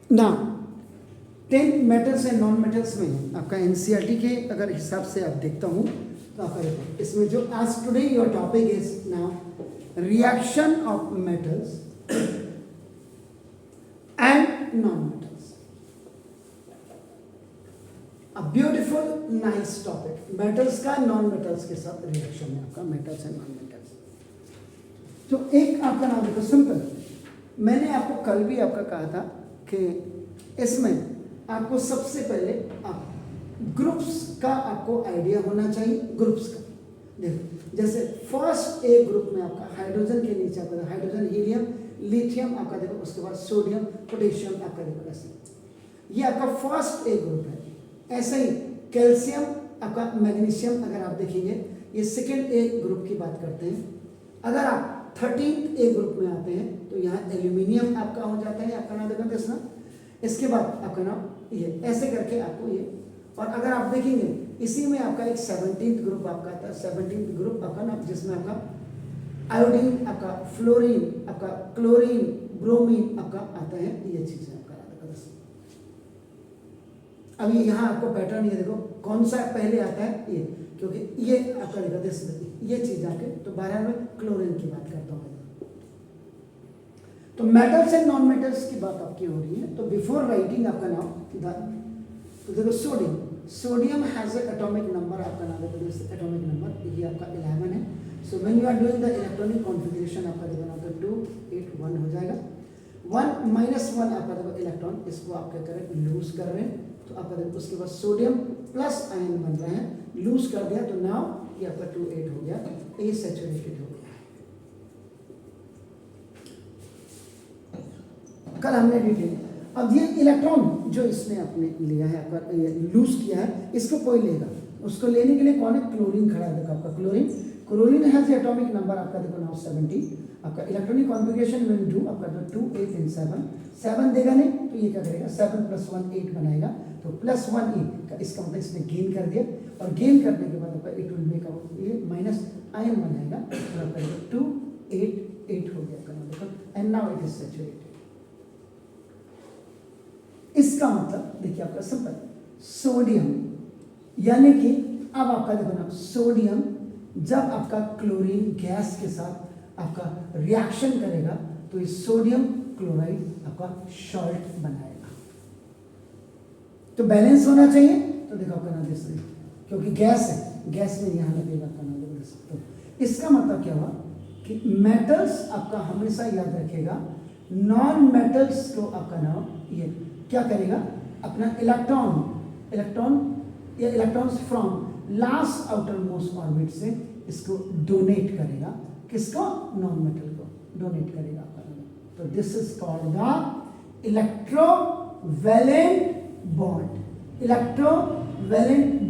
ना 10 metals and non metals में आपका एनसीईआरटी के अगर हिसाब से आप देखता हूँ तो आपका देखो इसमें जो आज today your topic is now reaction of metals and non metals. A beautiful nice topic, metals का नॉन मेटल्स के साथ रिएक्शन है आपका, मेटल्स एंड नॉन मेटल्स। तो एक आपका नाम देखो सिंपल, मैंने आपको कल भी आपका कहा था कि इसमें आपको सबसे पहले आप ग्रुप्स का आपको आइडिया होना चाहिए। ग्रुप्स का देखो, जैसे फर्स्ट ए ग्रुप में आपका हाइड्रोजन के नीचे आपका हाइड्रोजन, हीलियम, लिथियम आपका देखो, उसके बाद सोडियम, पोटेशियम आपका देखो, ऐसे ये आपका फर्स्ट ए ग्रुप है। ऐसे ही कैल्शियम आपका, मैग्नीशियम अगर आप देखेंगे ये सेकेंड ए ग्रुप की बात करते हैं। अगर आप 13th ए ग्रुप में आते हैं तो यहाँ एल्यूमिनियम आपका हो जाता है, आपका नाम देखो किसना, इसके बाद आपका नाम ये ऐसे करके आपको ये। और अगर आप देखेंगे इसी में आपका एक 17th ग्रुप आपका आता है, 17th ग्रुप आपका नाम जिसमें आपका आयोडीन, आपका फ्लोरीन, आपका क्लोरीन, ब्रोमीन आपका आता है, ये चीजें आपका आता है। अभी यहाँ आपको पैटर्न ये देखो कौन सा पहले आता है ये, क्योंकि ये आपका देखो ये चीज आके तो 12 में क्लोरीन की बात करता हूँ। तो मेटल्स एंड नॉन मेटल्स की बात आपकी हो रही है। तो बिफोर राइटिंग आपका नाम तो देखो सोडियम हैज एटॉमिक नंबर, आपका नाम देखो एटॉमिक नंबर ये आपका 11 है। So when you are doing the electronic configuration आपका देखो नाम तो 2 8 1 हो जाएगा। 1 -1 आपका देखो इलेक्ट्रॉन, इसको आप क्या करें लूज कर रहे हैं, तो आपका देखो उसके बाद सोडियम प्लस आयन बन रहे हैं, लूज कर दिया तो नाउ ये आपका 2 8 हो गया, ए सैचुरेटेड हो गया। कल हमने डिटेल, अब ये इलेक्ट्रॉन जो इसने अपने लिया है आपका लूज किया है, इसको कोई लेगा, उसको लेने के लिए कौन है, क्लोरीन खड़ा है देखो आपका क्लोरीन हैज एटॉमिक नंबर आपका देखो नाउ 70। आपका इलेक्ट्रॉनिक कॉन्फ़िगरेशन में 2 आपका तो 2 8 एंड 7 देगा नहीं तो ये क्या करेगा 7 + 1 8 बनाएगा, तो +1 8 इसका मतलब इसने गेन कर दिया, और गेन करने के बाद आपका इट विल मेक ये माइनस आयन बनाएगा, तो आपका 2 8 8 हो गया देखो, and now it is saturated. इसका मतलब देखिए आपका सिंपल सोडियम, यानी कि अब आपका देखो ना सोडियम जब आपका क्लोरीन गैस के साथ आपका रिएक्शन करेगा तो इस सोडियम क्लोराइड आपका सॉल्ट बनाएगा। तो बैलेंस होना चाहिए, तो देखो आपका नाम देख सकते, क्योंकि गैस है, गैस में यहाँ लगेगा आपका नाम देख सकते हो। इसका मतलब क्या हुआ कि मेटल्स आपका हमेशा याद रखेगा, नॉन मेटल्स को आपका नाम ये क्या करेगा, अपना electrons from last outermost orbit से इसको डोनेट करेगा, किसको, नॉन मेटल को डोनेट करेगा आपका। तो this is called the electrovalent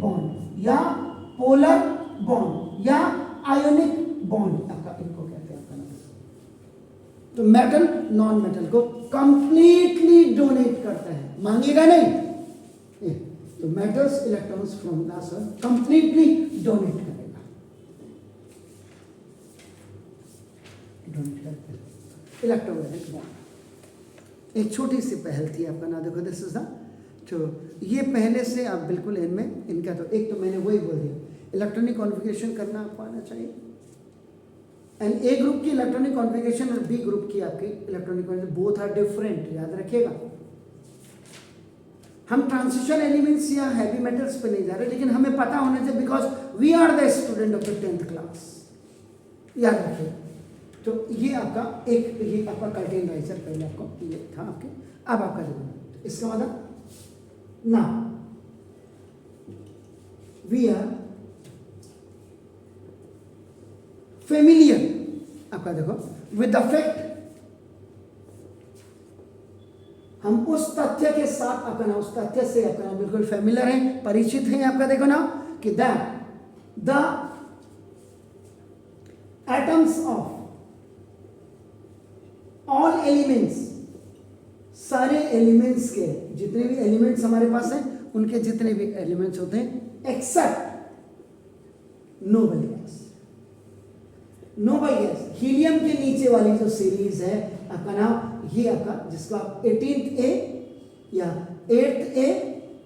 bond या पोलर बॉन्ड या आयोनिक बॉन्ड आपका, इनको कहते हैं आपका। तो मेटल नॉन मेटल को कंप्लीटली डोनेट करता है, मांगेगा नहीं, तो metals electrons from last completely donate करेगा, डोनेट करके इलेक्ट्रोवैलेंट बॉन्ड। एक छोटी सी पहल थी आपका ना देखो, दिस इज द, तो ये पहले से आप बिल्कुल इनमें इनका, तो एक तो मैंने वही बोल दिया इलेक्ट्रॉनिक कॉन्फ़िगरेशन करना आपको आना चाहिए, एंड ए ग्रुप की इलेक्ट्रॉनिक कॉन्फ़िगरेशन और बी ग्रुप की आपकी electronic configuration both are different, याद रखिएगा। हम ट्रांजिशन एलिमेंट्स या हैवी मेटल्स पे नहीं जा रहे, लेकिन हमें पता होना चाहिए because we are the student of the 10th class, याद रखिए। तो ये आपका एक, ये आपका कर्टेन राइजर पहले आपको ये था आपके, अब आपका देखो इसका मतलब ना वी आर फेमिलियर आपका देखो विद द फैक्ट, हम उस तथ्य के साथ आपका नाम, उस तथ्य से आपका नाम बिल्कुल फेमिलियर है, परिचित है आपका देखो ना, कि the atoms of all elements, सारे एलिमेंट्स के जितने भी एलिमेंट्स हमारे पास हैं, उनके जितने भी एलिमेंट्स होते हैं except noble gas, noble gas helium के नीचे वाली जो सीरीज है आपका नाम, ये आपका जिसको आप 18th ए या 8th ए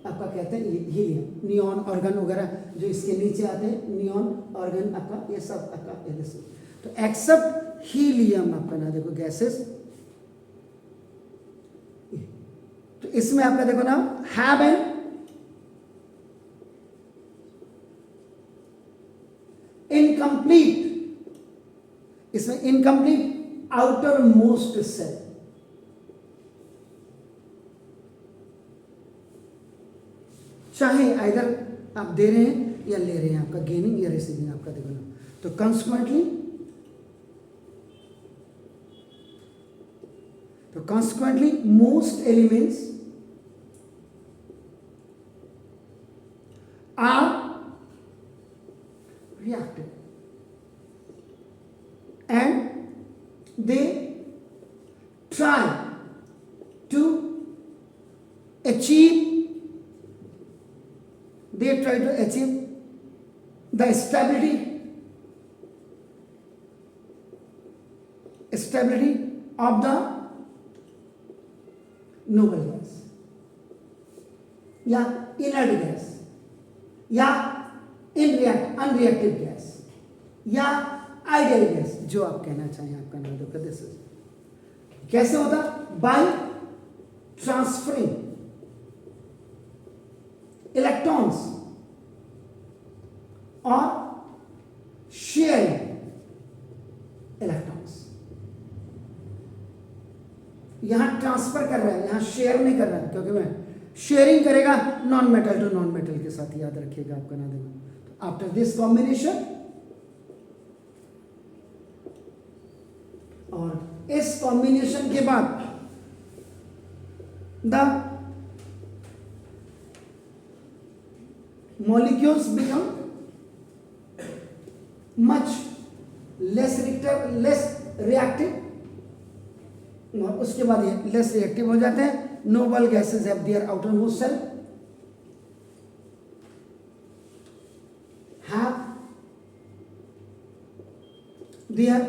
आपका कहते हैं हीलियम, नियॉन ऑर्गन वगैरह जो इसके नीचे आते हैं, नियॉन ऑर्गन आपका ये सब आपका ये। तो एक्सेप्ट हीलियम आपका ना देखो गैसेस, तो इसमें आपका देखो ना हैव एन इनकम्प्लीट, इसमें इनकम्प्लीट आउटर मोस्ट सेल, चाहे आइदर आप दे रहे हैं या ले रहे हैं, आपका गेनिंग या रिसीविंग आपका देखो ना। तो consequently most elements are reactive and they try to achieve the stability of the noble gas या inert gas या unreactive gas या ideal gas, जो आप कहना चाहें आपका नाम दो। दिस कैसे होता? बाय ट्रांसफरिंग इलेक्ट्रॉन्स और शेयरिंग इलेक्ट्रॉन्स। यहां ट्रांसफर कर रहा है, यहां शेयर नहीं कर रहा है, क्योंकि मैं शेयरिंग करेगा non metal to non metal के साथ, याद रखिएगा आपका नाम देना। आफ्टर दिस कॉम्बिनेशन, और इस कॉम्बिनेशन के बाद the molecules become much less reactive, और उसके बाद ये लेस रिएक्टिव हो जाते हैं। Noble gases have their outer most cell, have their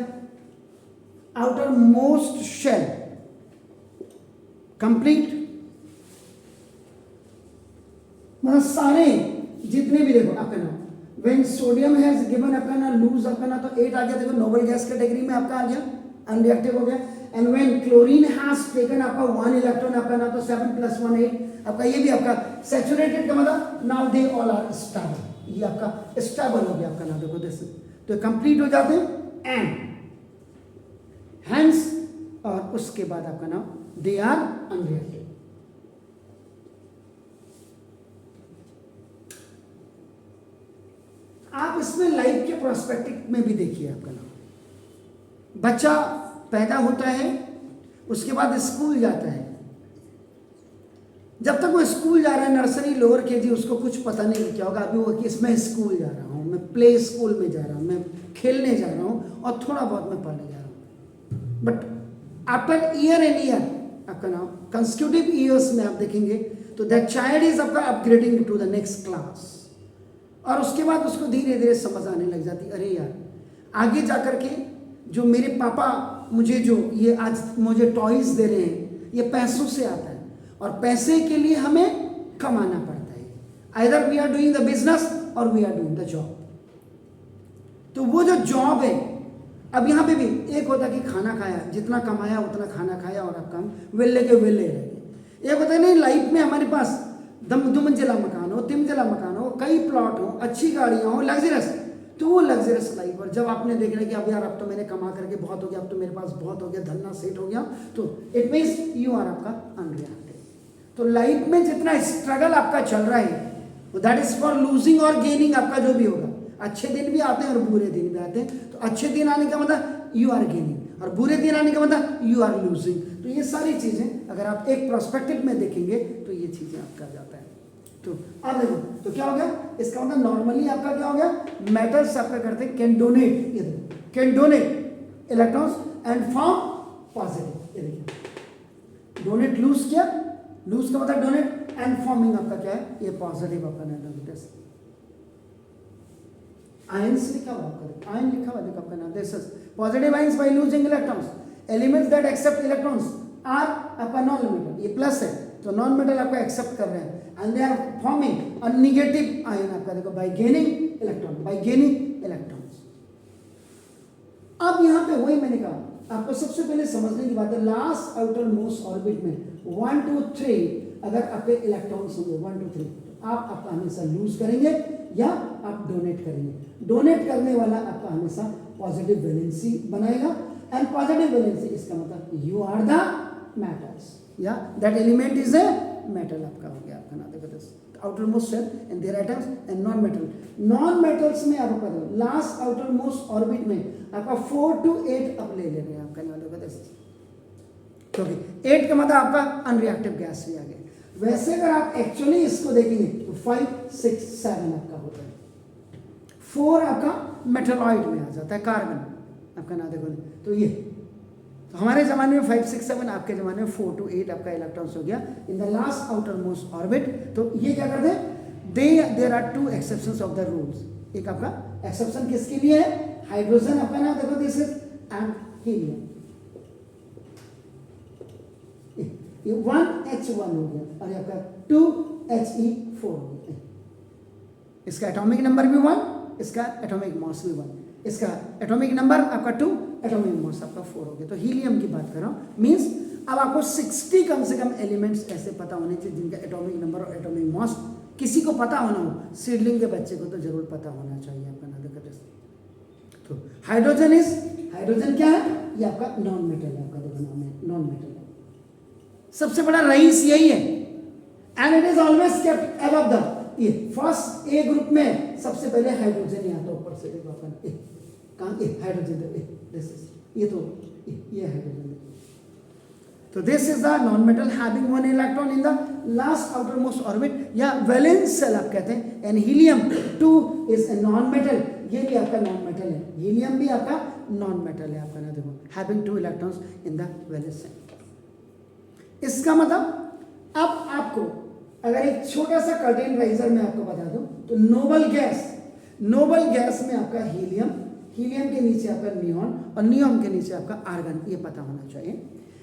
outer most shell complete, मतलब सारे जितने भी देखो आपका ना, व्हेन सोडियम हैज गिवन आपका ना लूज आपका ना, तो 8 आ गया, देखो नोबल गैस कैटेगरी में आपका आ गया, अनरिएक्टिव हो गया। And when chlorine has taken आपका 1 इलेक्ट्रॉन आपका ना, तो 7 + 1 8 आपका, ये भी आपका सैचुरेटेड का मतलब now they all are stable, ये आपका स्टेबल हो गया आपका ना, देखो दिस, तो कंप्लीट हो जाते हैं। एंड हेंस, और उसके बाद आपका नाम दे आर अनरिएक्टिव। आप इसमें लाइफ के प्रोस्पेक्टिव में भी देखिए आपका नाम, बच्चा पैदा होता है, उसके बाद स्कूल जाता है। जब तक वो स्कूल जा रहा है, नर्सरी लोअर केजी, उसको कुछ पता नहीं क्या होगा। अभी वो कि इसमें स्कूल जा रहा हूँ, मैं प्ले स्कूल में जा रहा हूँ, मैं खेलने जा रहा हूँ, और थोड़ा बहुत मैं पढ़ने जा रहा हूँ। But after year and year आपका नाम कंसेक्यूटिव ईयर्स में आप देखेंगे तो दैट चाइल्ड इज आपका upgrading to the next class, और उसके बाद उसको धीरे धीरे समझ आने लग जाती, अरे यार आगे जाकर के जो मेरे पापा मुझे जो ये आज मुझे टॉयज दे रहे हैं, ये पैसों से आता है, और पैसे के लिए हमें कमाना पड़ता है। Either we are doing the business और we are doing the job. तो वो जो जॉब है, अब यहाँ पे भी एक होता कि खाना खाया, जितना कमाया उतना खाना खाया, और आप काम वेले के वेले रह गए। एक होता है नहीं, लाइफ में हमारे पास 2 मंजिला मकान हो, 3 मंजिला मकान हो, कई प्लॉट हो, अच्छी गाड़ियाँ हो, लग्जरियस, तो वो लग्जरियस लाइफ। और जब आपने देख लिया कि अब यार अब तो मैंने कमा करके बहुत हो गया, अब तो मेरे पास बहुत हो गया, धन्ना सेट हो गया, तो इट मीन्स यू आर आपका अनरिएक्टिव। तो लाइफ में जितना स्ट्रगल आपका चल रहा है, दैट इज फॉर लूजिंग और गेनिंग, आपका जो भी होगा। अच्छे दिन भी आते हैं और बुरे दिन भी आते हैं, तो अच्छे दिन आने का मतलब यू आर गेनिंग, और बुरे दिन आने का मतलब यू आर लूजिंग। तो ये सारी चीज़ें अगर आप एक प्रोस्पेक्टिव में देखेंगे तो ये चीज़ें आपका जाता है। तो अब देखो, तो क्या हो गया, इसका मतलब नॉर्मली आपका क्या हो गया, मेटल्स आपका करते हैं कैन डोनेट, ये देखो can donate electrons and form positive. ये देखिए डोनेट लूज किया, लूज का मतलब डोनेट, एंड फॉर्मिंग आपका क्या है, ये पॉजिटिव आपका नाम। आयंस लिखा हुआ आपका, आयन लिखा हुआ देखो आपका नाम, this is positive ions by losing electrons, elements that accept electrons are आपका नॉन लिमिटेड, ये प्लस है, तो नॉन मेटल आपका एक्सेप्ट कर रहे हैं and they are forming a negative ion आपका देखो by gaining electron, by gaining electrons. अब यहाँ पे वही मैंने कहा आपको सबसे पहले समझने की बात है, लास्ट आउटर मोस्ट ऑर्बिट में 1 2 3 अगर आपके इलेक्ट्रॉन्स होंगे 1 2 3 तो आप आपका हमेशा लूज करेंगे या आप डोनेट करेंगे। डोनेट करने वाला आपका हमेशा पॉजिटिव वैलेंसी बनाएगा एंड पॉजिटिव वैलेंसी इसका मतलब यू आर द मेटल्स या that element is a metal आपका हो गया आपका ना देखो outer most shell and their atoms and non metal. Non metals में आपको पता है लास्ट आउटर मोस्ट ऑर्बिट में आपका 4 to 8 अब ले रहे हैं आपका ना देखो क्योंकि 8 का मतलब आपका अनरिएक्टिव गैस भी आ गया। वैसे अगर आप एक्चुअली इसको देखेंगे तो 5 6 7 आपका होता है, 4 आपका मेटलॉइड में आ जाता है कार्बन आपका ना देखो। तो ये तो हमारे ज़माने में 5 6 7, आपके ज़माने में 4 to 8 आपका इलेक्ट्रॉन्स हो गया in the last outermost orbit. तो ये क्या करते हैं, there are 2 exceptions of the rules. एक आपका एक्सेप्शन किसके लिए है, हाइड्रोजन आपका ना देखो दिस इज एंड हीलियम। ये 1H1 हो गया और ये आपका 2He4 हो गया। इसका एटॉमिक नंबर भी 1, इसका एटॉमिक मास भी 1, इसका एटॉमिक नंबर आपका 2, एटॉमिक मास आपका 4 हो गया। तो हीलियम की बात कर रहा हूँ, मीन्स अब आपको 60 कम से कम एलिमेंट्स ऐसे पता होने चाहिए जिनका एटॉमिक नंबर और एटॉमिक मास किसी को पता होना हो, सीडलिंग के बच्चे को तो जरूर पता होना चाहिए आपका ना देखो। तो हाइड्रोजन क्या है, ये आपका नॉन मेटल है, आपका देखो नाम है नॉन मेटल। सबसे बड़ा रईस यही है and it is always kept above the ये फर्स्ट ए ग्रुप में सबसे पहले हाइड्रोजन यहाँ तो ऊपर से देखो अपन कहाँ हाइड्रोजन दिस इज ये तो ये हाइड्रोजन। तो this is the non metal having 1 electron in the last outermost orbit या वैलेंस शेल आप कहते हैं। And helium 2 is a non metal, ये भी आपका नॉन मेटल है, हीलियम भी आपका नॉन मेटल है आपका ना देखो having 2 electrons in the valence shell. इसका मतलब अब आपको अगर एक छोटा सा कर्टेन राइजर में आपको बता दूं तो नोबल गैस में आपका हीलियम के नीचे आपका नियॉन और नियॉन के नीचे आपका आर्गन, ये पता होना चाहिए।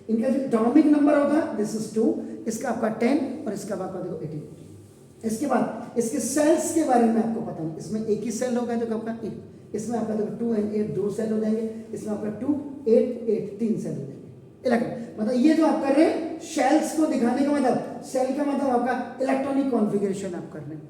इनका जो एटॉमिक नंबर होता है दिस इज 2, इसका आपका 10 और इसका आपका देखो 18। इसके बाद इसके सेल्स के बारे में आपको पता नहीं, इसमें एक ही सेल होगा देखो आपका, इसमें आपका देखो 2 and 8 2 सेल हो जाएंगे, इसमें आपका 2 8 8 3 सेल हो जाएंगे। मतलब ये जो आप कर रहे हैं शेल्स को दिखाने का मतलब, सेल का मतलब आपका इलेक्ट्रॉनिक कॉन्फ़िगरेशन आप कर रहे हैं।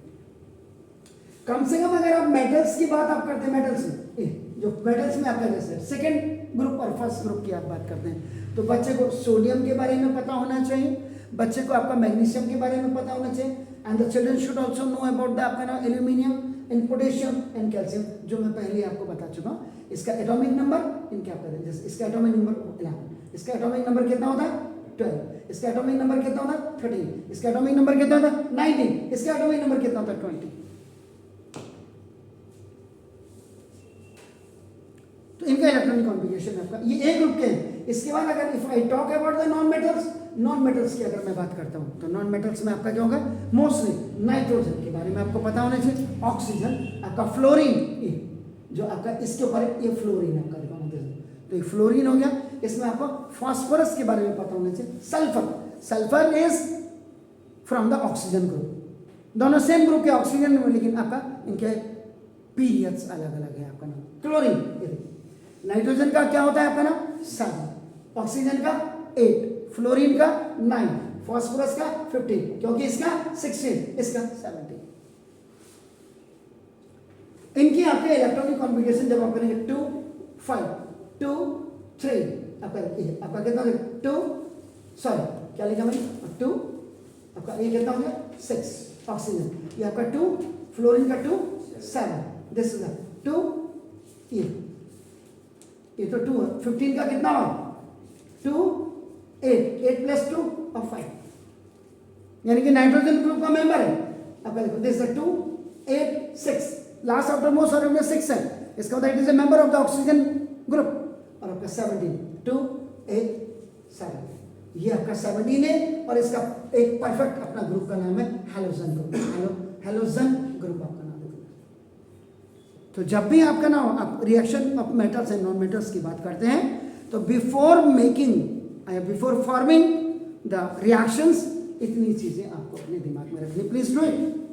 कम से कम अगर आप मेटल्स की बात आप करते हैं, मेटल्स में जो मेटल्स में आपका जैसे सेकंड ग्रुप और फर्स्ट ग्रुप की आप बात करते हैं तो बच्चे को सोडियम के बारे में पता होना चाहिए, बच्चे को आपका मैग्नीशियम के बारे में पता होना चाहिए and the children should also know about the आपका ना aluminium and potassium and calcium, जो मैं पहले आपको बता चुका हूँ। इसका एटॉमिक नंबर इनके आप करें, जैसे इसका एटॉमिक नंबर 11, इसका एटॉमिक नंबर कितना होता है 12, इसका एटॉमिक नंबर कितना होता है 13, इसका एटॉमिक नंबर कितना होता है 19, इसका एटॉमिक नंबर कितना होता है 20। तो इनका इलेक्ट्रॉनिक कॉन्फ़िगरेशन आपका ये ए ग्रुप के हैं। इसके बाद अगर if I talk about the non metals की अगर मैं बात करता हूँ तो नॉन मेटल्स में आपका क्या होगा, मोस्टली नाइट्रोजन के बारे में आपको पता होना चाहिए, ऑक्सीजन आपका, फ्लोरीन जो आपका इसके ऊपर ये फ्लोरीन आपका तो ये फ्लोरीन हो गया। इसमें आपको फास्फोरस के बारे में पता होना चाहिए, sulphur is from the oxygen group, दोनों सेम ग्रुप के ऑक्सीजन में, लेकिन आपका इनके पीरियड्स अलग अलग है आपका नाम। क्लोरीन, नाइट्रोजन का क्या होता है आपका नाम 7, ऑक्सीजन का 8, फ्लोरीन का 9, फास्फोरस का 15, क्योंकि इसका 16, इसका 17। इनकी आपके इलेक्ट्रॉनिक कॉन्फ़िगरेशन जब आप करेंगे 2 5 2 3 आपका कितना 2 सॉरी क्या लिखा मैंने 2 आपका ये कितना हो गया 6 ऑक्सीजन, ये आपका 2 फ्लोरीन का 2 7, दिस इज 2 ये तो 2 15 का कितना हो 2 8 प्लस 2 और 5, यानी कि नाइट्रोजन ग्रुप का मेंबर है आपका। देखो this is 2 8 6, last outermost orbit में 6 है, इसका मतलब it is a member of the oxygen group. और आपका 17 2 8 7, ये आपका 17 है और इसका एक परफेक्ट अपना ग्रुप का नाम है हैलोजन ग्रुप, हैलोजन ग्रुप आपका नाम है। तो जब भी आपका नाम आप reaction of metals and non metals की बात करते हैं तो बिफोर फॉर्मिंग द रिएक्शंस इतनी चीज़ें आपको अपने दिमाग में रखनी, प्लीज डू इट।